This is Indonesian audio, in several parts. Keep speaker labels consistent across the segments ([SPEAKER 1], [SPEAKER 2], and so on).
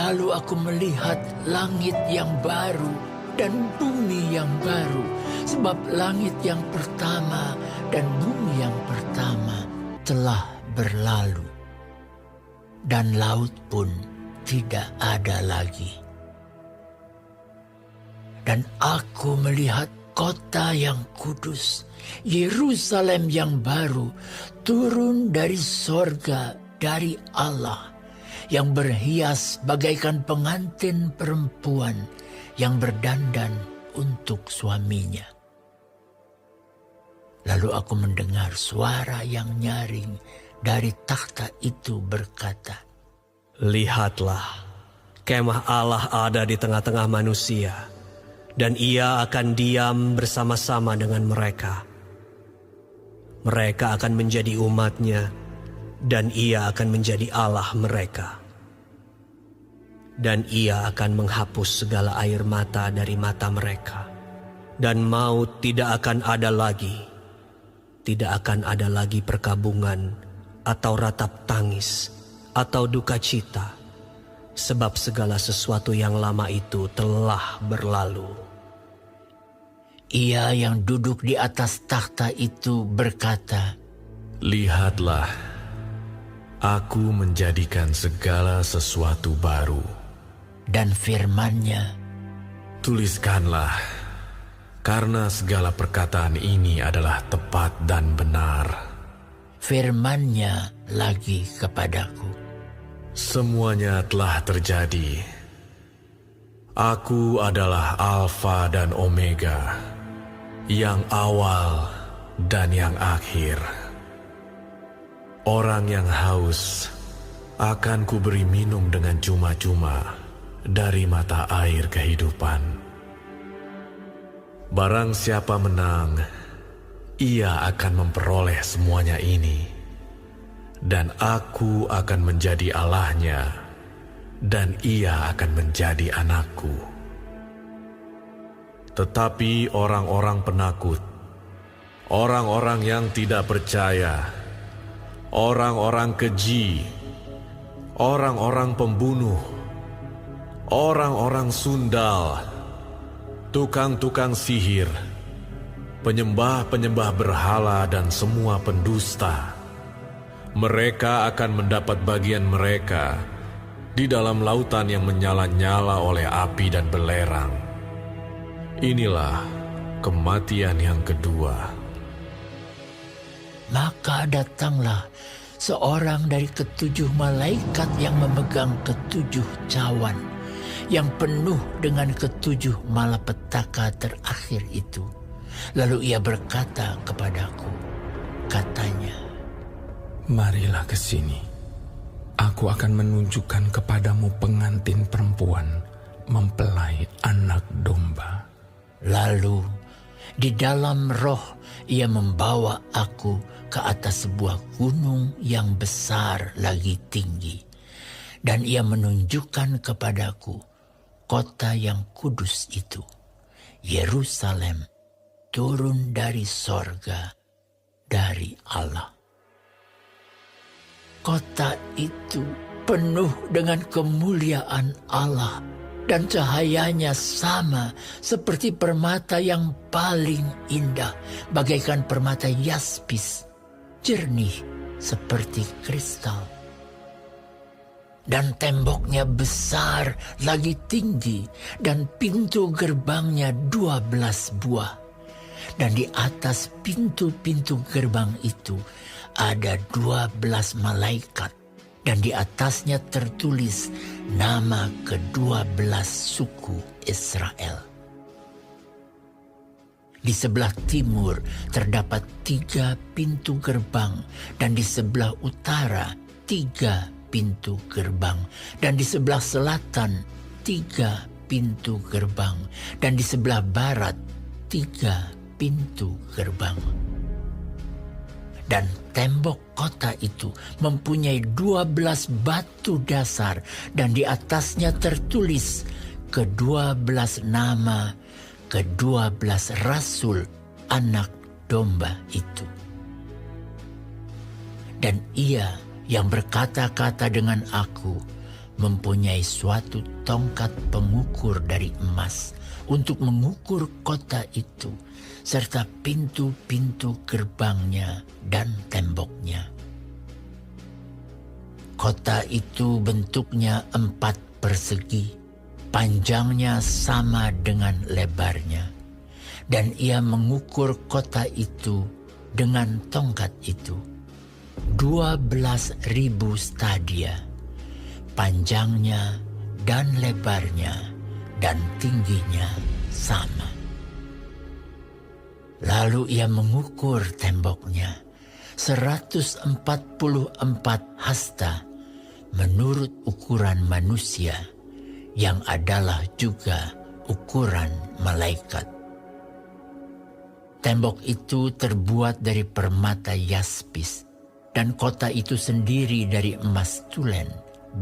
[SPEAKER 1] Lalu aku melihat langit yang baru dan bumi yang baru, sebab langit yang pertama dan bumi yang pertama telah berlalu, dan laut pun tidak ada lagi. Dan aku melihat kota yang kudus, Yerusalem yang baru, turun dari sorga dari Allah, yang berhias bagaikan pengantin perempuan yang berdandan untuk suaminya. Lalu aku mendengar suara yang nyaring dari takhta itu berkata,
[SPEAKER 2] "Lihatlah, kemah Allah ada di tengah-tengah manusia, dan ia akan diam bersama-sama dengan mereka. Mereka akan menjadi umatnya, dan ia akan menjadi Allah mereka. Dan ia akan menghapus segala air mata dari mata mereka. Dan maut tidak akan ada lagi. Tidak akan ada lagi perkabungan, atau ratap tangis, atau duka cita. Sebab segala sesuatu yang lama itu telah berlalu."
[SPEAKER 1] Ia yang duduk di atas takhta itu berkata,
[SPEAKER 3] "Lihatlah, aku menjadikan segala sesuatu baru."
[SPEAKER 1] Dan firman-Nya,
[SPEAKER 3] "Tuliskanlah, karena segala perkataan ini adalah tepat dan benar."
[SPEAKER 1] Firman-Nya lagi kepadaku,
[SPEAKER 3] Semuanya telah terjadi. Aku adalah Alfa dan Omega, yang awal dan yang akhir. Orang yang haus akan kuberi minum dengan cuma-cuma dari mata air kehidupan. Barang siapa menang, ia akan memperoleh semuanya ini, dan aku akan menjadi Allahnya, dan ia akan menjadi anakku. Tetapi orang-orang penakut, orang-orang yang tidak percaya, orang-orang keji, orang-orang pembunuh, orang-orang sundal, tukang-tukang sihir, penyembah-penyembah berhala dan semua pendusta, mereka akan mendapat bagian mereka di dalam lautan yang menyala-nyala oleh api dan belerang. Inilah kematian yang kedua."
[SPEAKER 1] Maka datanglah seorang dari ketujuh malaikat yang memegang ketujuh cawan, yang penuh dengan ketujuh malapetaka terakhir itu. Lalu ia berkata kepadaku, katanya,
[SPEAKER 4] "Marilah ke sini. Aku akan menunjukkan kepadamu pengantin perempuan mempelai anak domba."
[SPEAKER 1] Lalu di dalam roh ia membawa aku ke atas sebuah gunung yang besar lagi tinggi. Dan ia menunjukkan kepadaku kota yang kudus itu, Yerusalem, turun dari sorga, dari Allah. Kota itu penuh dengan kemuliaan Allah, dan cahayanya sama seperti permata yang paling indah, bagaikan permata yaspis, jernih seperti kristal. Dan temboknya besar lagi tinggi, dan pintu gerbangnya 12 buah. Dan di atas pintu-pintu gerbang itu ada 12 malaikat, dan di atasnya tertulis nama ke-12 suku Israel. Di sebelah timur terdapat 3 pintu gerbang, dan di sebelah utara 3 pintu gerbang, dan di sebelah selatan 3 pintu gerbang, dan di sebelah barat 3 pintu gerbang. Dan tembok kota itu mempunyai 12 batu dasar, dan di atasnya tertulis ke-12 nama ke-12 rasul anak domba itu. Dan ia yang berkata-kata dengan aku mempunyai suatu tongkat pengukur dari emas untuk mengukur kota itu, serta pintu-pintu gerbangnya dan temboknya. Kota itu bentuknya 4 persegi, panjangnya sama dengan lebarnya, dan ia mengukur kota itu dengan tongkat itu 12.000 stadia, panjangnya dan lebarnya dan tingginya sama. Lalu ia mengukur temboknya 144 hasta menurut ukuran manusia, yang adalah juga ukuran malaikat. Tembok itu terbuat dari permata yaspis, dan kota itu sendiri dari emas tulen,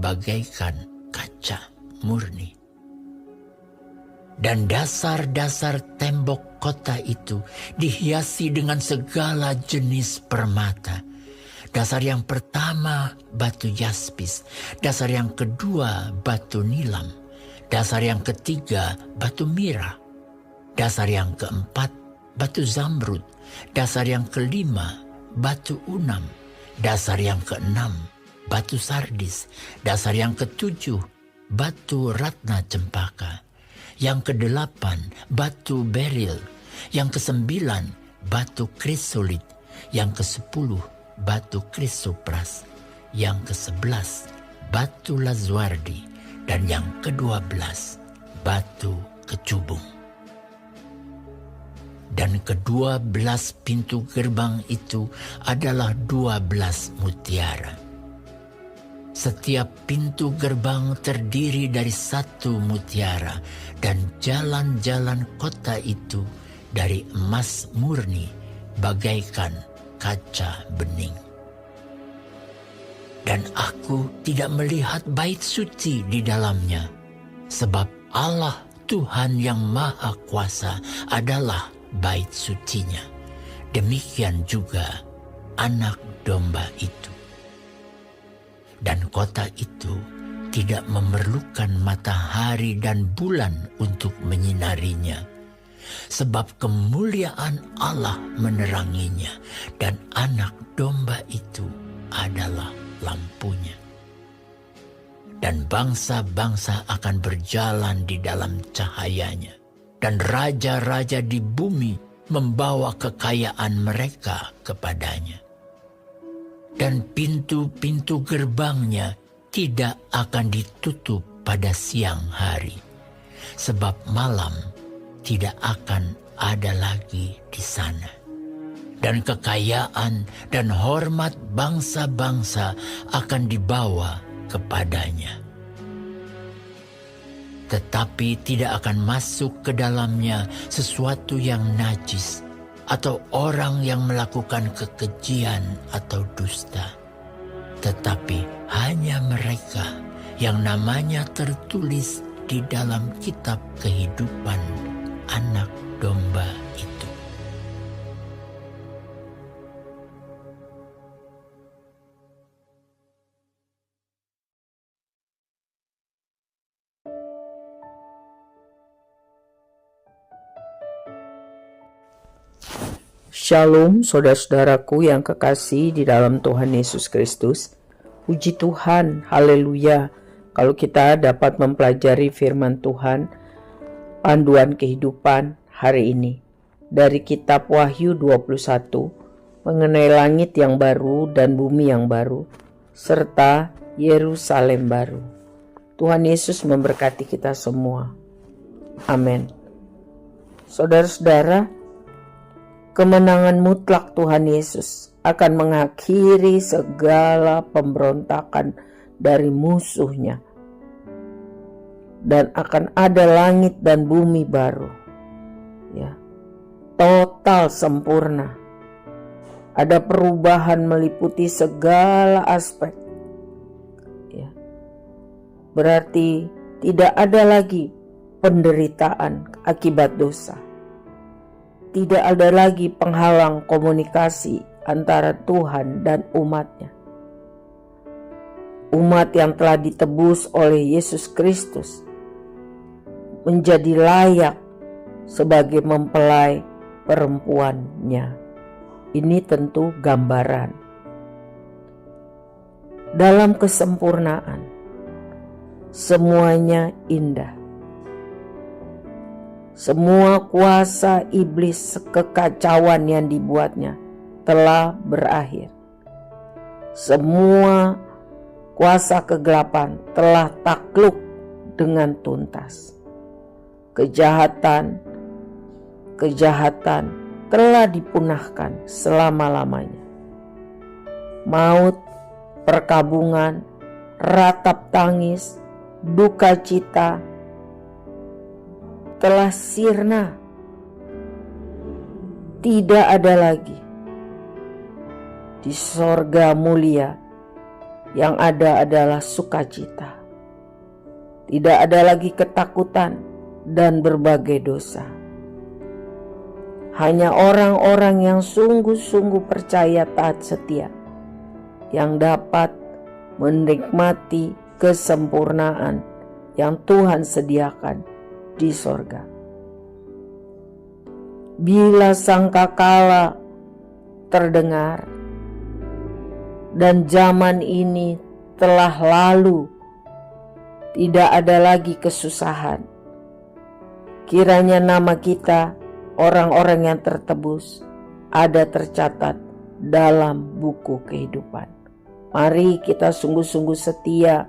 [SPEAKER 1] bagaikan kaca murni. Dan dasar-dasar tembok kota itu dihiasi dengan segala jenis permata. Dasar yang pertama batu yaspis, dasar yang kedua batu nilam, dasar yang ketiga batu mira, dasar yang keempat batu zamrud, dasar yang kelima batu unam, dasar yang keenam batu sardis, dasar yang ketujuh batu ratna cempaka, yang kedelapan batu beril, yang kesembilan batu krisolit, yang kesepuluh batu krisopras, yang ke-11 batu lazuardi, dan yang ke-12 batu kecubung. Dan ke-12 pintu gerbang itu adalah 12 mutiara. Setiap pintu gerbang terdiri dari 1 mutiara, dan jalan-jalan kota itu dari emas murni bagaikan kaca bening. Dan aku tidak melihat bait suci di dalamnya, sebab Allah Tuhan yang Maha Kuasa adalah bait sucinya. Demikian juga Anak Domba itu. Dan kota itu tidak memerlukan matahari dan bulan untuk menyinarinya, sebab kemuliaan Allah meneranginya, dan Anak Domba itu adalah lampunya. Dan bangsa-bangsa akan berjalan di dalam cahayanya, dan raja-raja di bumi membawa kekayaan mereka kepadanya. Dan pintu-pintu gerbangnya tidak akan ditutup pada siang hari, sebab malam tidak akan ada lagi di sana. Dan kekayaan dan hormat bangsa-bangsa akan dibawa kepadanya. Tetapi tidak akan masuk ke dalamnya sesuatu yang najis, atau orang yang melakukan kekejian atau dusta, tetapi hanya mereka yang namanya tertulis di dalam kitab kehidupan Anak Domba itu.
[SPEAKER 5] Shalom saudara-saudaraku yang kekasih di dalam Tuhan Yesus Kristus. Puji Tuhan, haleluya. Kalau kita dapat mempelajari firman Tuhan, panduan kehidupan hari ini dari kitab Wahyu 21 mengenai langit yang baru dan bumi yang baru serta Yerusalem baru. Tuhan Yesus memberkati kita semua. Amin. Saudara-saudara, kemenangan mutlak Tuhan Yesus akan mengakhiri segala pemberontakan dari musuhnya. Dan akan ada langit dan bumi baru. Ya. Total sempurna. Ada perubahan meliputi segala aspek. Ya. Berarti tidak ada lagi penderitaan akibat dosa. Tidak ada lagi penghalang komunikasi antara Tuhan dan umatnya. umat yang telah ditebus oleh Yesus Kristus menjadi layak sebagai mempelai perempuannya. Ini tentu gambaran. Dalam kesempurnaan, semuanya indah. Semua kuasa iblis, kekacauan yang dibuatnya telah berakhir. Semua kuasa kegelapan telah takluk dengan tuntas. Kejahatan telah dipunahkan selama-lamanya. Maut, perkabungan, ratap tangis, duka cita telah sirna. Tidak ada lagi. Di sorga mulia yang ada adalah sukacita. Tidak ada lagi ketakutan dan berbagai dosa. Hanya orang-orang yang sungguh-sungguh percaya taat setia yang dapat menikmati kesempurnaan yang Tuhan sediakan di sorga. Bila sangkakala terdengar dan zaman ini telah lalu, tidak ada lagi kesusahan. Kiranya nama kita, orang-orang yang tertebus, ada tercatat dalam buku kehidupan. Mari kita sungguh-sungguh setia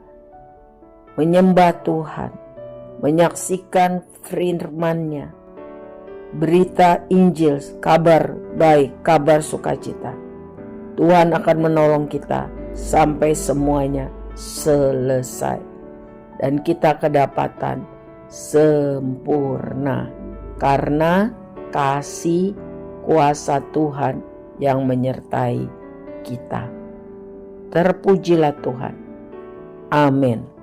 [SPEAKER 5] menyembah Tuhan, menyaksikan firman-Nya, berita Injil, kabar baik, kabar sukacita. Tuhan akan menolong kita sampai semuanya selesai dan kita kedapatan sempurna karena kasih kuasa Tuhan yang menyertai kita. Terpujilah Tuhan. Amin.